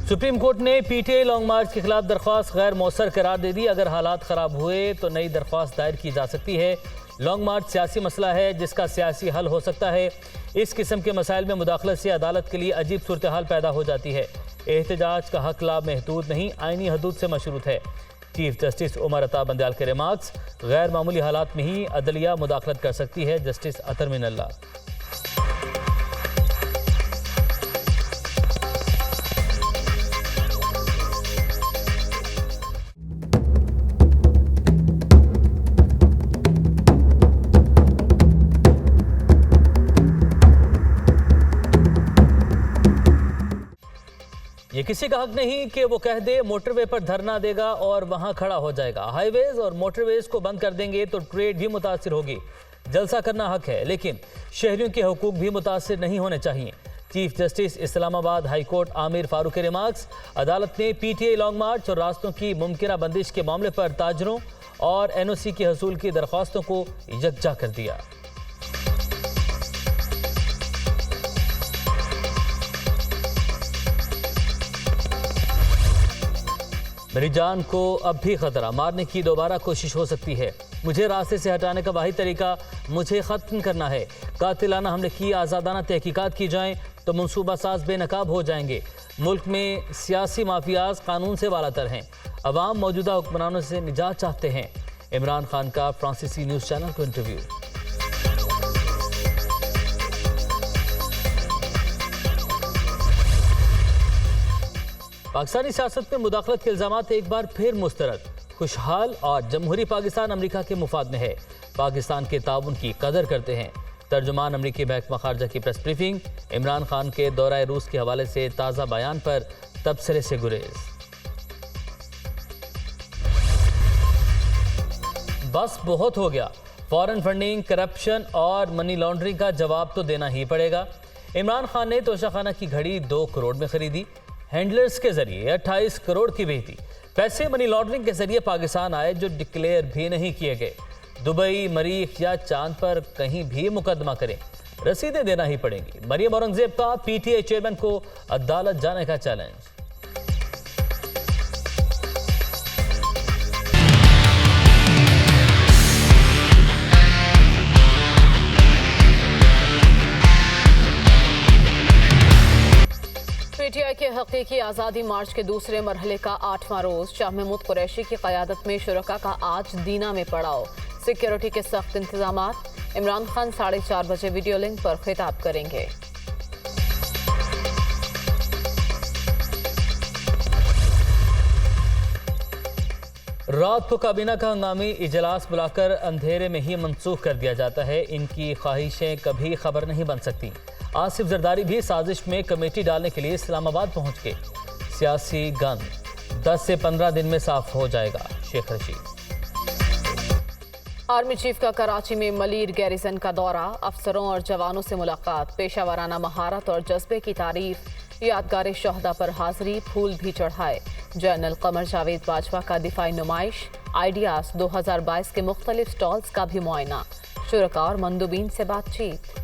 Supreme court ने PTI long मार्च के खिलाफ दरख्वास्त गैर मौसर करार दे दी। अगर हालात खराब हुए तो नई दरख्वास्त दायर की जा सकती है। लॉन्ग मार्च सियासी मसला है जिसका सियासी हल हो सकता है। इस किस्म के मसाइल में मुदाखलत से अदालत के लिए अजीब सूरत हाल पैदा हो जाती है। एहतजाज का हक लामहदूद नहीं, आईनी हदूद से मशरूत है। चीफ जस्टिस उमर अता बंदयाल के रिमार्क्स, गैर मामूली हालात में ही अदलिया मुदाखलत कर सकती है। जस्टिस अतर मिनल्ला। ये किसी का हक नहीं कि वो कह दे मोटरवे पर धरना देगा और वहां खड़ा हो जाएगा। हाईवेज और मोटरवेज को बंद कर देंगे तो ट्रेड भी मुतासिर होगी। जलसा करना हक है, लेकिन शहरियों के हुकूक भी मुतासिर नहीं होने चाहिए। Chief justice Islamabad high court Aamir Farooq के रिमार्क्स, अदालत ने पीटीआई लॉन्ग मार्च और रास्तों की मुमकिन बंदिश के मामले पर ताजरों और एनओसी के हसूल की दरख्वास्तों को यकजा कर दिया। मेरी जान को अब भी खतरा, मारने की दोबारा कोशिश हो सकती है। मुझे रास्ते से हटाने का वही तरीका मुझे ख़त्म करना है। कातिलाना हमले की आज़ादाना तहकीकात की जाएं तो मनसूबा साज बेनकाब हो जाएंगे। मुल्क में सियासी माफियाज कानून से वालातर हैं। अवाम मौजूदा हुक्मरानों से निजात चाहते हैं। इमरान खान का फ्रांसीसी न्यूज़ चैनल को इंटरव्यू। पाकिस्तानी सियासत में मुदाखलत के इल्जामात एक बार फिर मुस्तरद। खुशहाल और जमहूरी पाकिस्तान अमरीका के मुफाद में है। पाकिस्तान के ताउन की कदर करते हैं। तर्जुमान अमरीकी महकमा खारजा की प्रेस ब्रीफिंग। इमरान खान के दौरा रूस के हवाले से ताज़ा बयान पर तबसरे से गुरेज। बस बहुत हो गया। फॉरेन फंडिंग, करप्शन और मनी लॉन्ड्रिंग का जवाब तो देना ही पड़ेगा। इमरान खान ने तोशाखाना की घड़ी 2 करोड़ में खरीदी। हैंडलर्स के जरिए 28 करोड़ की बेचती। पैसे मनी लॉन्ड्रिंग के जरिए पाकिस्तान आए जो डिक्लेयर भी नहीं किए गए। दुबई, मरीख या चांद पर कहीं भी मुकदमा करें, रसीदें देना ही पड़ेंगी। मरियम औरंगजेब का पीटीआई चेयरमैन को अदालत जाने का चैलेंज। पीटीआई के हकीकी आज़ादी मार्च के दूसरे मरहले का 8वां रोज शाह महमूद कुरैशी की क़यादत में शुरका का आज दीना में पड़ाव। सिक्योरिटी के सख्त इंतजाम। इमरान खान 4:30 बजे वीडियो लिंक पर खिताब करेंगे। रात को काबीना का हंगामी इजलास बुलाकर अंधेरे में ही मनसूख कर दिया जाता है। इनकी ख्वाहिशें कभी खबर नहीं बन सकती। आसिफ जरदारी भी साजिश में कमेटी डालने के लिए इस्लामाबाद पहुंच गए। सियासी गन 10 से 15 दिन में साफ हो जाएगा। शेख रशीद। आर्मी चीफ का कराची में मलीर गैरिसन का दौरा। अफसरों और जवानों से मुलाकात। पेशावराना महारत और जज्बे की तारीफ। यादगार शहदा पर हाजिरी, फूल भी चढ़ाए। जनरल कमर जावेद बाजवा का दिफाई नुमाइश। आइडियाज 2022 के मुख्तलिफ स्टॉल्स का भी मुआयना। शुरका और मंदुबीन से बातचीत।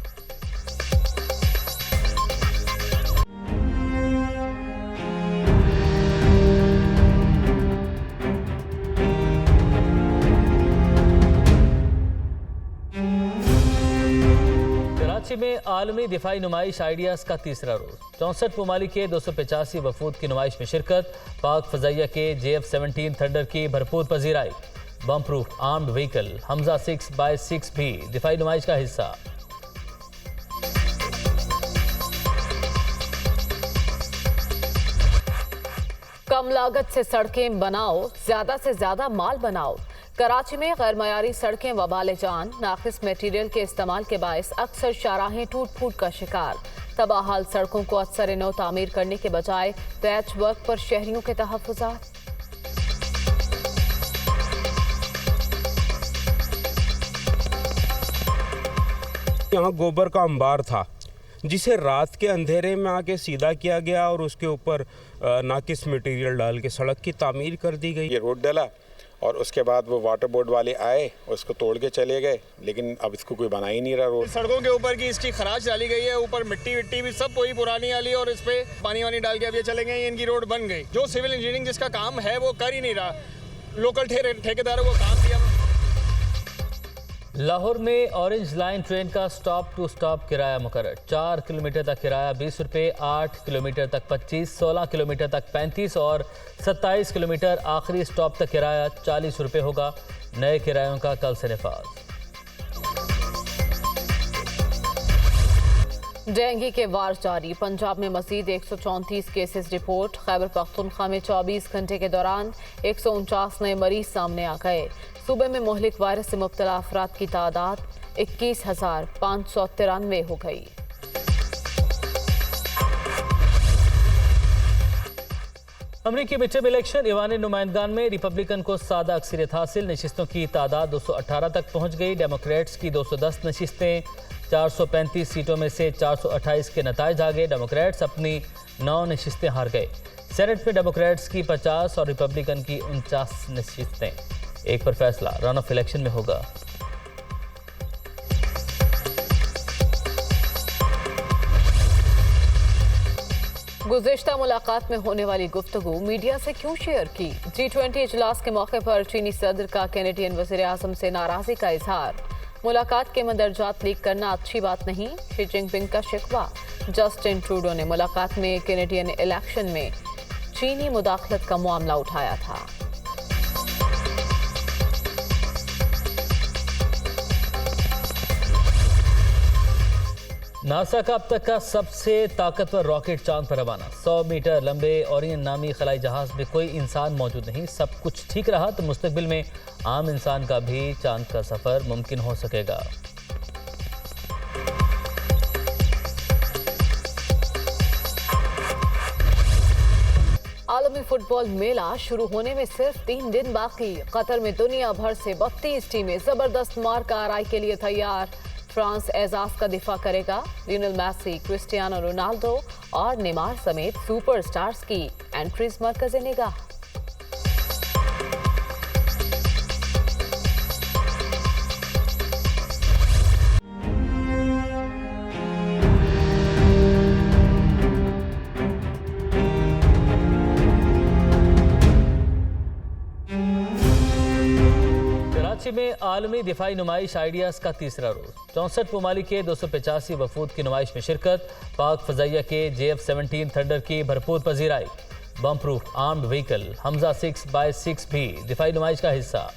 कराची में आलमी दिफाई नुमाइश आइडियाज का तीसरा रोज। 64 ममालिक के 285 वफूद की नुमाइश में शिरकत। पाक फजाइया के JF-17 थंडर की भरपूर पजीराई। Bomb proof armed vehicle Hamza 6x6 भी दिफाई नुमाइश का हिस्सा। कम लागत से सड़कें बनाओ, ज्यादा से ज्यादा माल बनाओ। कराची में गैर मयारी सड़कें वबाले जान। नाकिस मटेरियल के इस्तेमाल के बायस अक्सर शाहराहें टूट फूट का शिकार। तबाहाल सड़कों को असर नौ तामीर करने के बजाय पैच वर्क पर शहरियों के तहफ़्फ़ुज़ात। यहाँ गोबर का अंबार था जिसे रात के अंधेरे में आके सीधा किया गया और उसके ऊपर नाकिस मटेरियल डाल के सड़क की तामीर कर दी गई। ये रोड डला और उसके बाद वो वाटर बोर्ड वाले आए, उसको तोड़ के चले गए, लेकिन अब इसको कोई बना ही नहीं रहा रोड। सड़कों के ऊपर की इसकी खराश डाली गई है, ऊपर मिट्टी विट्टी भी सब वही पुरानी वाली, और इस पे पानी वानी डाल के अब ये चले गए, इनकी रोड बन गई। जो सिविल इंजीनियरिंग जिसका काम है वो कर ही नहीं रहा, लोकल ठेकेदारों को काम दिया। लाहौर में ऑरेंज लाइन ट्रेन का स्टॉप टू स्टॉप किराया मुकर्रर। 4 किलोमीटर तक किराया 20 रुपये, 8 किलोमीटर तक 25, 16 किलोमीटर तक 35 और 27 किलोमीटर आखिरी स्टॉप तक किराया 40 रुपये होगा। नए किरायों का कल से निफाज। डेंगू के वार जारी। पंजाब में मजीद 134 केसेस रिपोर्ट। खैबर पख्तूनख्वा में 24 घंटे के दौरान 149 नए मरीज सामने आ गए। सूबे में मोहलिक वायरस से मुब्तला अफराद की तादाद 21,593 हो गई। अमरीकी मिडटर्म इलेक्शन ईवानी नुमाइंदगान में रिपब्लिकन को सादा अक्सरियत हासिल। नशिस्तों की तादाद 218 तक पहुंच गई। डेमोक्रेट्स की 210 नशिस्तें, 435 सीटों में से 428 के नताइज आ गए। डेमोक्रेट्स अपनी 9 नशिस्तें हार गए। सेनेट में डेमोक्रेट्स की 50 और रिपब्लिकन की 49 नशिस्तें। एक पर फैसला रन ऑफ इलेक्शन में होगा। गुज़िश्ता मुलाकात में होने वाली गुफ्तगू मीडिया से क्यों शेयर की? G20 इजलास के मौके पर चीनी सदर का कैनेडियन वज़ीर आज़म से नाराज़गी का इजहार। मुलाकात के मंदरजात लीक करना अच्छी बात नहीं, शी जिनपिंग का शिकवा। जस्टिन ट्रूडो ने मुलाकात में कैनेडियन इलेक्शन में चीनी मुदाखलत का मामला उठाया था। नासा का अब तक का सबसे ताकतवर रॉकेट चांद पर रवाना। 100 मीटर लंबे ओरियन नामी खलाई जहाज में कोई इंसान मौजूद नहीं। सब कुछ ठीक रहा तो मुस्तकबिल में आम इंसान का भी चांद का सफर मुमकिन हो सकेगा। आलमी फुटबॉल मेला शुरू होने में सिर्फ 3 दिन बाकी। कतर में दुनिया भर से 32 टीमें जबरदस्त मार्का आराई के लिए तैयार। फ्रांस एजाज का दिफा करेगा। लियोनेल मेसी, क्रिस्टियानो रोनाल्डो और नेमार समेत सुपरस्टार्स की एंट्रीज मरकज़े निगाह। में आलमी दिफाई नुमाइश आइडियाज़ का तीसरा रोज। 64 ममालिक के 285 वफूद की नुमाइश में शिरकत। पाक फजाइया के JF-17 थंडर की भरपूर पजीराई। Bomb proof armed vehicle Hamza 6x6 भी दिफाई नुमाइश का हिस्सा।